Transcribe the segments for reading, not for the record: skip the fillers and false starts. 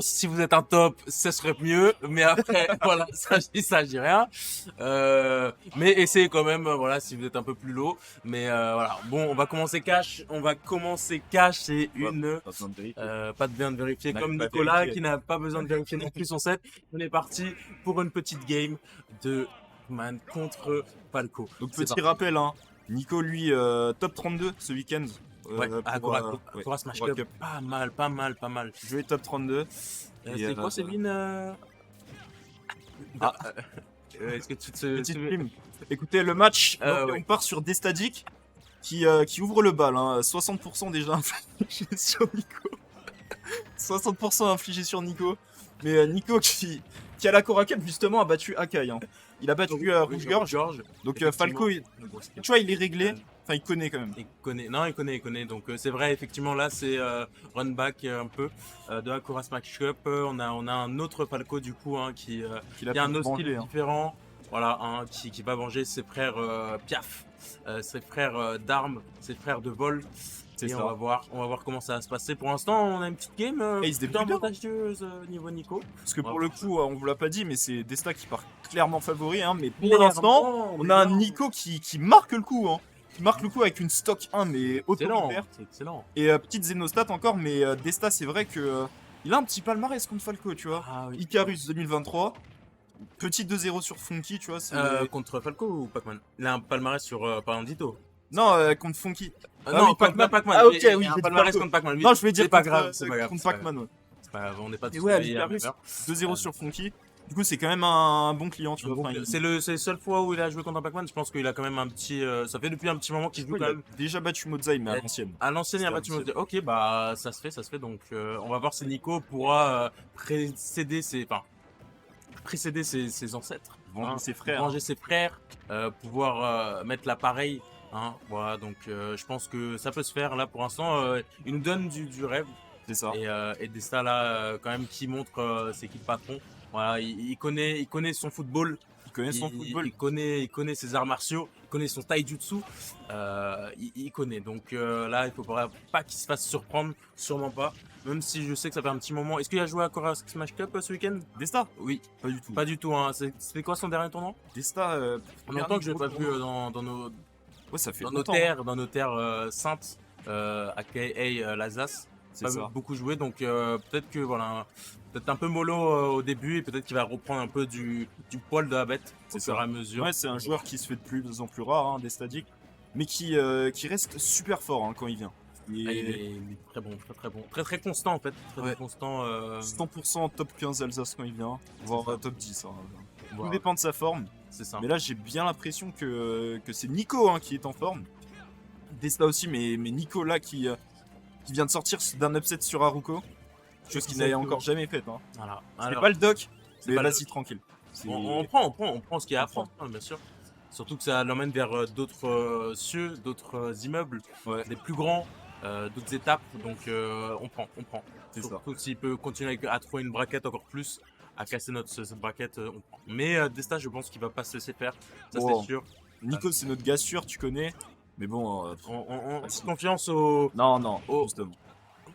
Si vous êtes un top, ce serait mieux, mais après, voilà, ça, je dis rien. Mais essayez quand même, voilà, si vous êtes un peu plus low. Mais voilà, bon, on va commencer cash, c'est Ouais, une, pas besoin de vérifier. pas de bien de vérifier, On a comme pas Nicolas, vérifié. qui n'a pas besoin de vérifier non plus son set. On est parti pour une petite game de Man contre Falco. Donc C'est petit rappel, hein, Nico lui top 32 ce week-end. Ouais, pour, à Cora Smash Cora Cup, Cup. pas mal, pas mal, pas mal. Joué top 32. C'est quoi, Céline Ah. Est-ce que tu te Petite souviens- prime. Écoutez le match, donc, ouais. on part sur Destadic qui ouvre le bal, hein, 60% déjà infligé sur Nico. 60% infligé sur Nico. Mais Nico qui à la Cora Cup justement a battu Akai. Hein. Il a battu Rouge Gorge. Donc Falco, tu vois, il est réglé. Enfin, il connaît quand même. Il connaît. Donc c'est vrai, effectivement, là c'est run back un peu de Akura Smash Cup. On a un autre Falco du coup qui Il a a un pu autre style manger, hein. différent. Voilà, qui va venger ses frères Piaf, ses frères d'armes, ses frères de vol. C'est Et ça. on va voir comment ça va se passer. Pour l'instant, on a une petite game Et il se plutôt débrouille bien. avantageuse niveau Nico. Parce que pour Ouais. le coup, on vous l'a pas dit, mais c'est Desta qui part clairement favori. Hein, mais pour Clairement, l'instant, on a un Nico qui marque le coup. Hein. Qui marque le coup avec une stock 1, mais Excellent, autoritaire. c'est excellent. Et petite Zénostat encore, mais Desta, c'est vrai que il a un petit palmarès contre Falco, tu vois. Ah oui. Icarus 2023. Petit 2-0 sur Funky, tu vois. Contre Falco ou Pac-Man? Il a un palmarès sur Parandito. Non, contre Funky. Non, oui, Pac-Man. Ah, ok, Il oui, y a un j'ai dit palmarès Falco. contre Pac-Man. Non, je voulais dire c'est pas contre, grave, c'est pas grave. contre c'est pas grave. Pac-Man, ouais. C'est pas grave, on n'est pas Et tous ouais, réveillés à la Icarus, même heure. 2-0 sur Funky. Du coup, c'est quand même un bon client, tu vois. Donc, Enfin, il- c'est la seule fois où il a joué contre un Pac-Man. Je pense qu'il a quand même un petit. Ça fait depuis un petit moment qu'il joue il quand a même. déjà battu Mozai, mais à Et- l'ancienne. À l'ancienne, il a battu Mozart. Ok, bah ça se fait. Donc on va voir si Nico pourra précéder ses ancêtres. Venger ses frères. Venger ses frères, pouvoir mettre l'appareil. Hein, voilà, donc je pense que ça peut se faire. Là, pour l'instant, il nous donne du rêve. C'est ça. Et Desta, là, quand même, qui montre c'est qui le patron. Voilà, il connaît son football. Il connaît son football. Il connaît ses arts martiaux, il connaît son taijutsu, il connaît. Donc là, il faut pas qu'il se fasse surprendre, sûrement pas. Même si je sais que ça fait un petit moment. Est-ce qu'il a joué à Cora Smash Cup ce week-end? Desta Oui, Pas du tout. pas du tout. Hein. C'était quoi son dernier tournoi? Desta. Longtemps que je l'ai pas vu Ouais, ça fait dans nos longtemps. terres, saintes, aka l'Alsace. C'est Pas ça. beaucoup joué, donc peut-être que voilà, peut-être un peu mollo au début et peut-être qu'il va reprendre un peu du poil de la bête au C'est fur et ça. à mesure. Ouais, c'est un joueur qui se fait de plus en plus rare, hein, Destadic, mais qui reste super fort hein, quand il vient. Ah, il est très bon, très bon, très constant en fait, très Ouais. constant. 100% top 15 Alsace quand il vient, voire top 10. Hein. Tout Voilà, dépend de sa forme. c'est ça. Mais là, j'ai bien l'impression que c'est Nico hein, qui est en forme. Desta aussi, mais Nico là qui vient de sortir d'un upset sur Haruko. Chose qu'il n'avait encore jamais faite. Hein. Voilà. C'est Alors, pas le doc, mais pas le vas-y tranquille. C'est- on prend ce qu'il y a à On prend. prendre, hein, bien sûr. Surtout que ça l'emmène vers d'autres cieux, d'autres immeubles, Ouais, des plus grands, d'autres étapes. Donc on prend. c'est ça. Surtout s'il peut continuer à trouver une braquette encore plus, à casser cette braquette, on prend. Mais Desta, je pense qu'il va pas se laisser faire, ça Oh. c'est sûr. Nico, c'est notre gars sûr, tu connais. Mais bon, On a confiance aux. non, Oh. justement.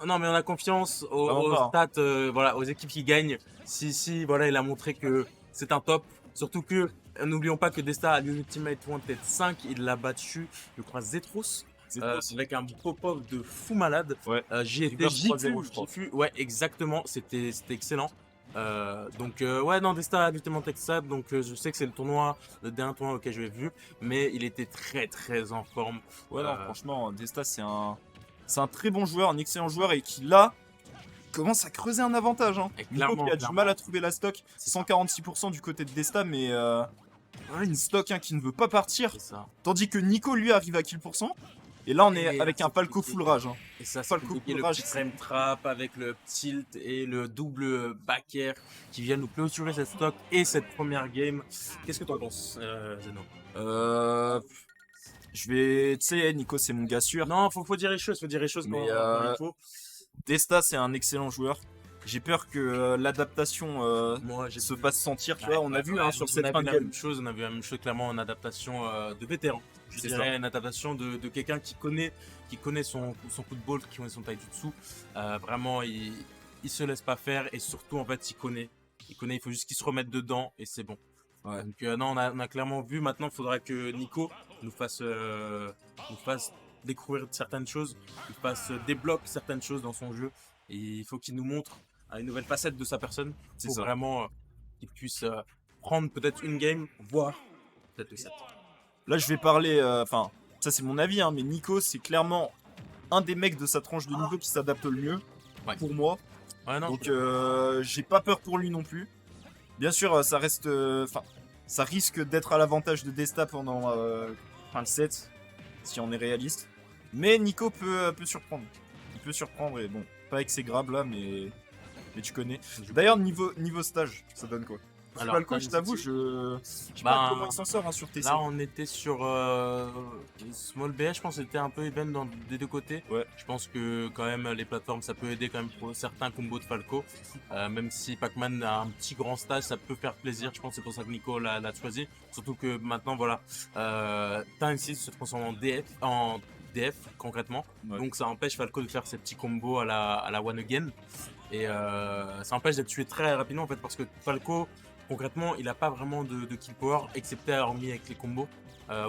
Non, mais on a confiance Vraiment aux pas. stats, voilà, aux équipes qui gagnent. Si, voilà, il a montré que c'est un top. Surtout que, n'oublions pas que Desta à l'Ultimate Wanted 5, il l'a battu, je crois, Zetros. Avec un pop-up de fou malade. Ouais. J'y étais, Reverse 3-0, je crois. ouais, exactement, c'était excellent. Ouais, non, Desta a Ultimate Wanted, donc je sais que c'est le dernier tournoi auquel je l'ai vu, mais il était très en forme. Ouais, non, franchement, Desta, c'est un très bon joueur, un excellent joueur et qui, là, commence à creuser un avantage. Hein. Et Nico clairement, qui a du clairement. mal à trouver la stock, 146% du côté de Desta, mais ouais, une stock hein, qui ne veut pas partir. C'est ça. Tandis que Nico, lui, arrive à kill %. Et là, on est Et avec c'est un Falco compliqué. full rage. Hein. Et ça, c'est Falco compliqué, le Courage, petit frame trap avec le tilt et le double back air qui vient nous clôturer cette stock et cette première game. Qu'est-ce que t'en penses, Zeno? Je vais. Tu sais, Nico, c'est mon gars sûr. Non, faut dire les choses, Mais, quand il faut. Desta, c'est un excellent joueur. J'ai peur que l'adaptation Moi, j'ai se fasse sentir. Tu vois, on a vu hein, sur cette fin de la game. même chose, on a vu la même chose clairement en adaptation de vétéran. Je C'est dirais une adaptation de quelqu'un qui connaît son football, qui connaît son taijutsu. Vraiment, il se laisse pas faire et surtout en fait il connaît, il faut juste qu'il se remette dedans et c'est bon. Ouais. Donc non, on a clairement vu. Maintenant, il faudra que Nico nous fasse découvrir certaines choses, nous fasse débloque certaines choses dans son jeu. Et il faut qu'il nous montre une nouvelle facette de sa personne. C'est Pour ça. vraiment qu'il puisse prendre peut-être une game, voire peut-être le 7. Là, je vais parler. Enfin, ça, c'est mon avis, hein, mais Nico, c'est clairement un des mecs de sa tranche de niveau qui s'adapte le mieux. Ouais. Pour moi. Ouais, non, Donc, j'ai pas peur pour lui non plus. Bien sûr, ça reste. Enfin, ça risque d'être à l'avantage de Desta pendant le set, si on est réaliste. Mais Nico peut surprendre. Il peut surprendre, et bon, pas avec ses grabs là, mais tu connais. D'ailleurs, niveau stage, ça donne quoi? alors, Falco, je t'avoue, je sais pas Bah, comment il s'en sort hein, sur TC. là, on était sur Small BS, je pense que c'était un peu even des deux côtés. Ouais. Je pense que quand même les plateformes, ça peut aider quand même pour certains combos de Falco. Même si Pac-Man a un petit grand stage, ça peut faire plaisir. Je pense que c'est pour ça que Nico l'a choisi. Surtout que maintenant, voilà, Time 6 se transforme en DF concrètement. Ouais. Donc ça empêche Falco de faire ses petits combos à la One Again. Et ça empêche d'être tué très rapidement en fait parce que Falco, concrètement, il n'a pas vraiment de kill power, excepté hormis avec les combos,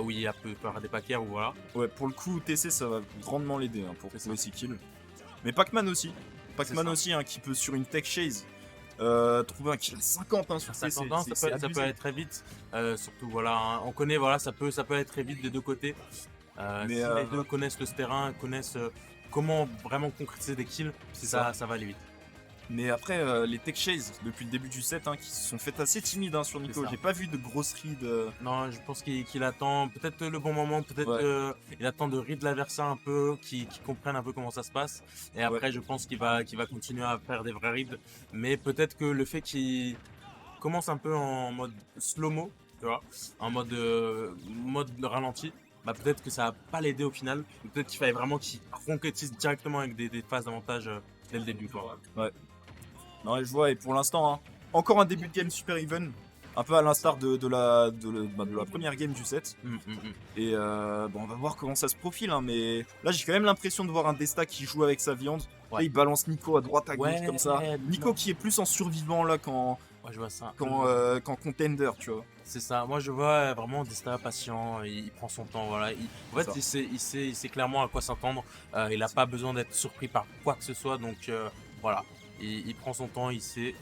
où il peut faire des paquets ou voilà. Ouais, pour le coup, TC, ça va grandement l'aider hein, pour C'est trouver ses kills. Mais Pac-Man aussi. Pac-Man ça. aussi, hein, qui peut sur une tech chase trouver un kill à 50 hein, sur TC. 50 ans, ça peut abusé. aller très vite. Surtout, voilà, hein, on connaît, voilà, ça peut aller très vite des deux côtés. Mais, si les deux connaissent le terrain, connaissent comment vraiment concrétiser des kills, ça va aller vite. Mais après, les tech chases, depuis le début du set, hein, qui se sont fait assez timides hein, sur Nico. ça. J'ai pas vu de grosses rides. Non, je pense qu'il attend peut-être le bon moment, peut-être Ouais. il attend de read l'adversaire un peu, qu'il comprenne un peu comment ça se passe. Et après, je pense qu'il va continuer à faire des vrais reads. Mais peut-être que le fait qu'il commence un peu en mode slow-mo, tu vois, en mode ralenti, bah peut-être que ça va pas l'aider au final. Peut-être qu'il fallait vraiment qu'il concrétise directement avec des phases d'avantage dès le début, quoi. Non, je vois, et pour l'instant, hein, encore un début de game super even. Un peu à l'instar de la première game du set. Et bon, on va voir comment ça se profile. Hein, mais là, j'ai quand même l'impression de voir un Desta qui joue avec sa viande. Ouais. Là, il balance Nico à droite, à gauche, Ouais, comme ça. Nico qui est plus en survivant là qu'en Ouais, je vois ça. contender, tu vois. C'est ça. Moi, je vois vraiment Desta patient. Il prend son temps. Voilà. En fait, il sait clairement à quoi s'attendre. Il n'a pas besoin d'être surpris par quoi que ce soit. Donc, voilà. Il prend son temps. Il sait.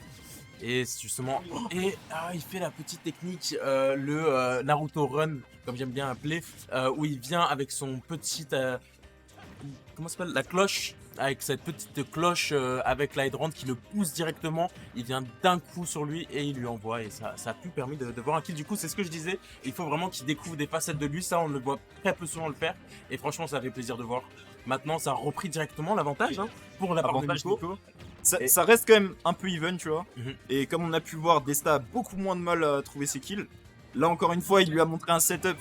Et justement, il fait la petite technique, le Naruto Run, comme j'aime bien appeler, où il vient avec son petit, comment ça s'appelle, la cloche, avec cette petite cloche avec l'hydrant qui le pousse directement. Il vient d'un coup sur lui et il lui envoie, et ça a pu permis de voir un kill. Du coup, c'est ce que je disais, il faut vraiment qu'il découvre des facettes de lui. Ça, on le voit très peu souvent le faire, et franchement, ça fait plaisir de voir. Maintenant, ça a repris directement l'avantage hein, pour la part de Avantage Nico. Nico. Ça reste quand même un peu even, tu vois. Mhm. Et comme on a pu le voir, Desta a beaucoup moins de mal à trouver ses kills. Là, encore une fois, il lui a montré un setup.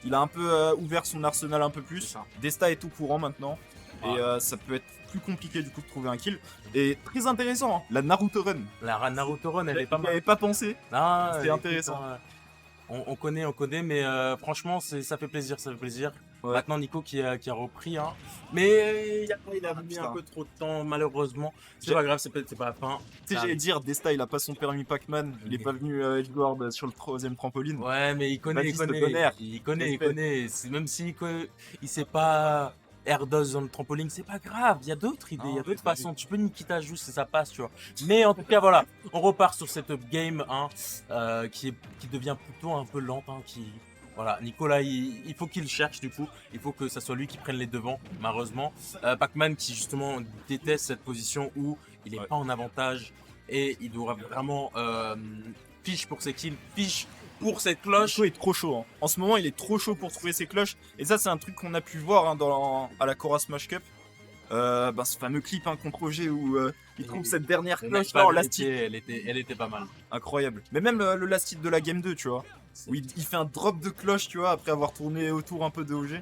Il a un peu ouvert son arsenal un peu plus. C'est ça. Desta est tout courant maintenant. Ouais. Et ça peut être plus compliqué du coup de trouver un kill. Et très intéressant, hein, la Naruto Run. La Naruto Run, elle est pas J'y mal. avais pas pensé. Non, C'est écoute, intéressant. On connaît, mais franchement, ça fait plaisir, ça fait plaisir. Ouais. Maintenant, Nico qui a repris, hein. Mais il a mis putain. un peu trop de temps, malheureusement. C'est J'ai- pas grave, c'est pas la fin. Tu sais, j'allais dire, Desta, il a pas son permis Pac-Man. Il est pas venu Edward sur le 3ème trampoline. Ouais, mais il connaît, fils de bonheur. il connaît. Même si il sait pas air dose dans le trampoline, c'est pas grave. Il y a d'autres idées, il y a Non, d'autres c'est pas façons. Tu peux niquer ta juste et ça passe, tu vois. Mais en tout cas, voilà, on repart sur cette game hein, qui devient plutôt un peu lente. Hein, voilà, Nicolas, il faut qu'il cherche du coup. Il faut que ça soit lui qui prenne les devants, malheureusement. Pac-Man qui justement déteste cette position où il est pas en avantage et il doit vraiment fiche pour ses kills, fiche pour cette cloche. Nico est trop chaud. Hein. En ce moment, il est trop chaud pour trouver ses cloches. Et ça, c'est un truc qu'on a pu voir hein, à la Cora Smash Cup. Ce fameux clip hein, contre OG où il trouve cette dernière cloche là en last hit. Elle était pas mal. Incroyable. Mais même le last hit de la game 2, tu vois. Où il fait un drop de cloche, tu vois, après avoir tourné autour un peu de OG.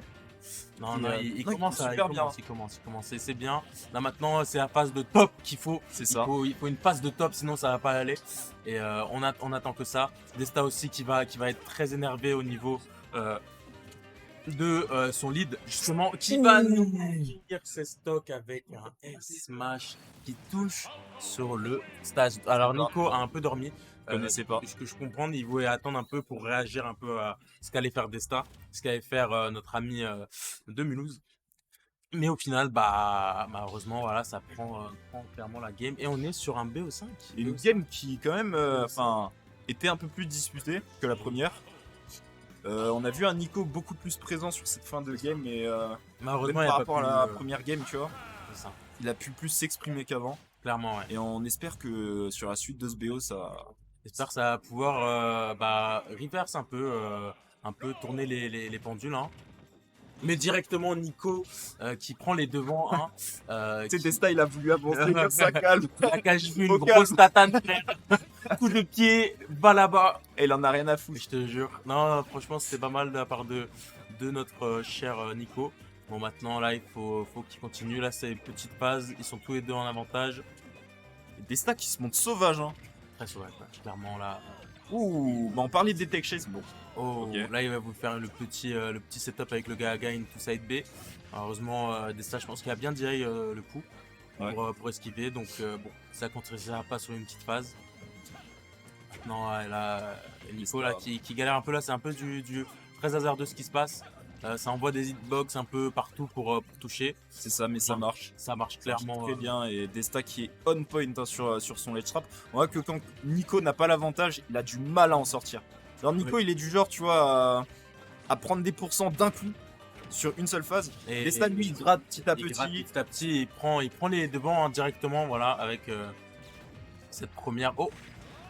Non, il commence super bien. Il commence. C'est bien. Là maintenant, c'est la phase de top qu'il faut. C'est ça. Il faut une phase de top, sinon ça va pas aller. Et on attend que ça. Desta aussi qui va être très énervé au niveau de son lead, justement, qui va nous finir ses stocks avec un S-Smash qui touche sur le stage. Alors, Nico a un peu dormi. Je connaissais pas. Ce que je comprends, il voulait attendre un peu pour réagir un peu à ce qu'allait faire Desta, ce qu'allait faire notre ami de Mulhouse. Mais au final, bah, malheureusement, voilà, ça prend clairement la game. Et on est sur un BO5. Une game qui, quand même, était un peu plus disputée que la première. On a vu un Nico beaucoup plus présent sur cette fin de game, mais même Malheureusement, il y par a rapport pas à la pu, première game, tu vois, c'est ça. il a pu plus s'exprimer qu'avant. Clairement, ouais. Et on espère que sur la suite de ce BO, ça. J'espère que ça va pouvoir bah, reverse un peu tourner les pendules. Hein. Mais directement Nico qui prend les devants. Hein, Tu sais, Desta, il a voulu avancer comme ça, calme. Il a caché une Au grosse tatane, frère. Coup de pied, bas là-bas. Et il en a rien à foutre. Je te jure. Non, franchement, c'était pas mal de la part de notre cher Nico. Bon, maintenant, là, il faut qu'il continue. Là, c'est une petite phase. Ils sont tous les deux en avantage. Desta qui se montre sauvage, hein. Très sauvage, ouais. Clairement, là. Ouh, bah on parlait des tech chase, bon. Oh, Ok. là, il va vous faire le petit setup avec le Gaga into side B. Malheureusement, Desta, je pense qu'il a bien diré le coup pour esquiver. Donc, bon, ça ne contribuera pas sur une petite phase. Maintenant, là, Nico, là, qui galère un peu, là, c'est un peu du très hasardeux ce qui se passe. Ça envoie des hitbox un peu partout pour toucher. C'est ça, mais ça marche. Ça marche Ça marche clairement. très bien. Et Desta qui est on point hein, sur son ledge trap. On voit que quand Nico n'a pas l'avantage, il a du mal à en sortir. Alors Nico, il est du genre, tu vois, à prendre des pourcents d'un coup sur une seule phase. Desta, lui, il gratte petit à Il gratte petit. petit à petit, il prend les devants hein, directement, voilà, avec cette première. Oh,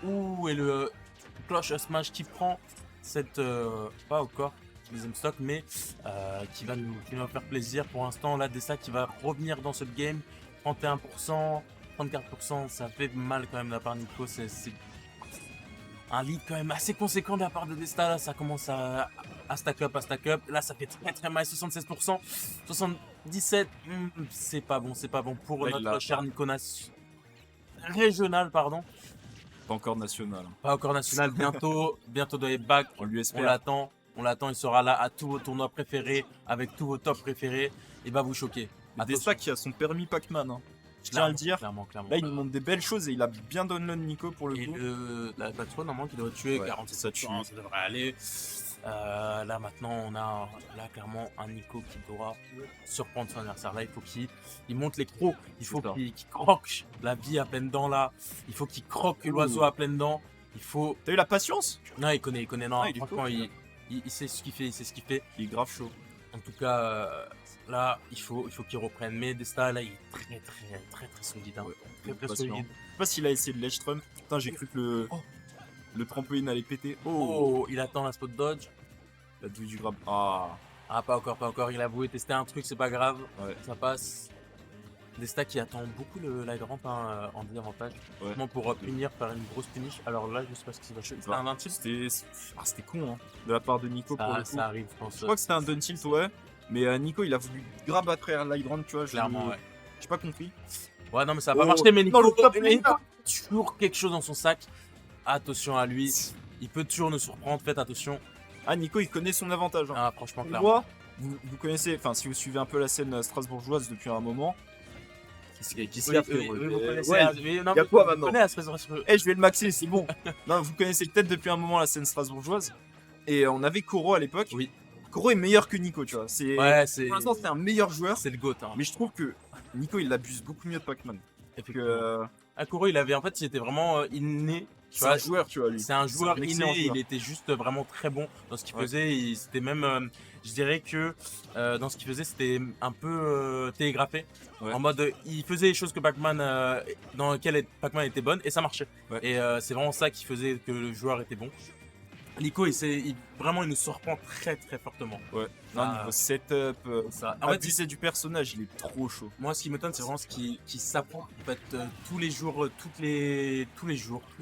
ouh, et le cloche smash qui prend cette pas encore deuxième stock, mais qui va nous faire plaisir pour l'instant. Là, Desta qui va revenir dans ce game, 31%, 34%, ça fait mal quand même de la part de Nico. C'est un lead quand même assez conséquent de la part de Desta. Là, ça commence à stack up, Là, ça fait très mal, 76%, 77%. C'est pas bon pour Là, notre cher Nicolas régional, pardon. Pas encore national. Pas encore national, bientôt doit être back. On lui On espère. l'attend, il sera là à tous vos tournois préférés, avec tous vos tops préférés. Il va vous choquer. Desta qui a son permis Pac-Man. Hein. Je tiens à le dire. Clairement. Là, il nous montre des belles choses et il a bien download Nico pour le Et coup. la patrouille, normalement, qui devrait tuer 47, ça tue. ça devrait aller. Là, maintenant, on a là clairement un Nico qui doit surprendre son adversaire. Là, il faut qu'il monte les crocs. Il faut qu'il croque la vie à pleines dents là. Il faut qu'il croque l'oiseau à pleines dents. Il faut. T'as eu la patience? Non, il connaît. Non, il est franchement, cool, il sait ce qu'il fait. Il est grave chaud. En tout cas, là, il faut qu'il reprenne. Mais Desta, là, il est très solide. Hein. Très solide. Je sais pas s'il a essayé de ledge trump. Putain, j'ai cru que le trampoline allait péter. Oh, il attend la spot dodge. La douille du grab. Ah, Pas encore. Il a voulu tester un truc, c'est pas grave. ouais. Ça passe. Desta qui attend beaucoup le light ramp hein, en désavantage. Ouais. Vraiment pour punir, faire une grosse punish. Alors là, je sais pas ce qui va choper. C'était un 20 tilt. C'était con, hein, de la part de Nico pour le coup. Ça arrive, je pense. Je crois que c'était un down tilt, ouais. Mais Nico, il a voulu grab après un light ramp, tu vois. Clairement, ouais. J'ai pas compris. Ouais, non, mais ça va pas marcher. Mais Nico, le top Nico a toujours quelque chose dans son sac. Attention à lui. Il peut toujours nous surprendre. Faites attention. Ah, Nico, il connaît son avantage. Hein. Ah, franchement, clairement. Moi, vous connaissez, enfin, si vous suivez un peu la scène strasbourgeoise depuis un moment. Qui s'y a fait, Vous ouais, connaissez. y a quoi maintenant? Vous connaissez la Je vais le maxer, c'est bon. Non, vous connaissez peut-être depuis un moment la scène strasbourgeoise. Et on avait Koro à l'époque. Oui. Koro est meilleur que Nico, tu vois. Ouais, pour l'instant, c'est un meilleur joueur. C'est le GOAT. Hein. Mais je trouve que Nico, il l'abuse beaucoup mieux de Pac-Man. Effectivement. Akuro, il était vraiment inné. C'est un joueur, tu vois, lui. C'est un joueur un inné, excellent joueur. il était juste vraiment très bon dans ce qu'il faisait. C'était même, je dirais que dans ce qu'il faisait, c'était un peu télégraphé. Ouais. En mode, il faisait les choses que Pac-Man, dans lesquelles Pac-Man était bonne et ça marchait. Ouais. Et c'est vraiment ça qui faisait que le joueur était bon. Nico, vraiment, il nous surprend très fortement. Ouais. Non, niveau setup, Ça. en fait, c'est du personnage, il est trop chaud. Moi, ce qui m'étonne, c'est vraiment ce qui s'apprend en fait tous les jours, toutes les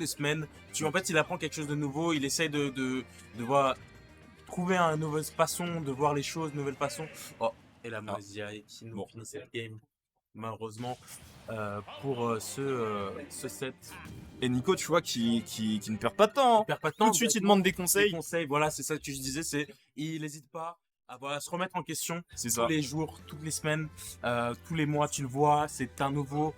semaines. En fait, il apprend quelque chose de nouveau. Il essaye de voir, trouver une nouvelle façon de voir les choses, une nouvelle façon. Oh, et la Moisiae qui nous finit cette game, malheureusement, pour ce set. Et Nico, tu vois, qui ne perd pas de temps. Hein. Il perd pas de temps. Tout de suite, il demande des conseils. Voilà, c'est ça que je disais, il n'hésite pas voilà, se remettre en question C'est tous ça. les jours, toutes les semaines, tous les mois, tu le vois, c'est un nouveau.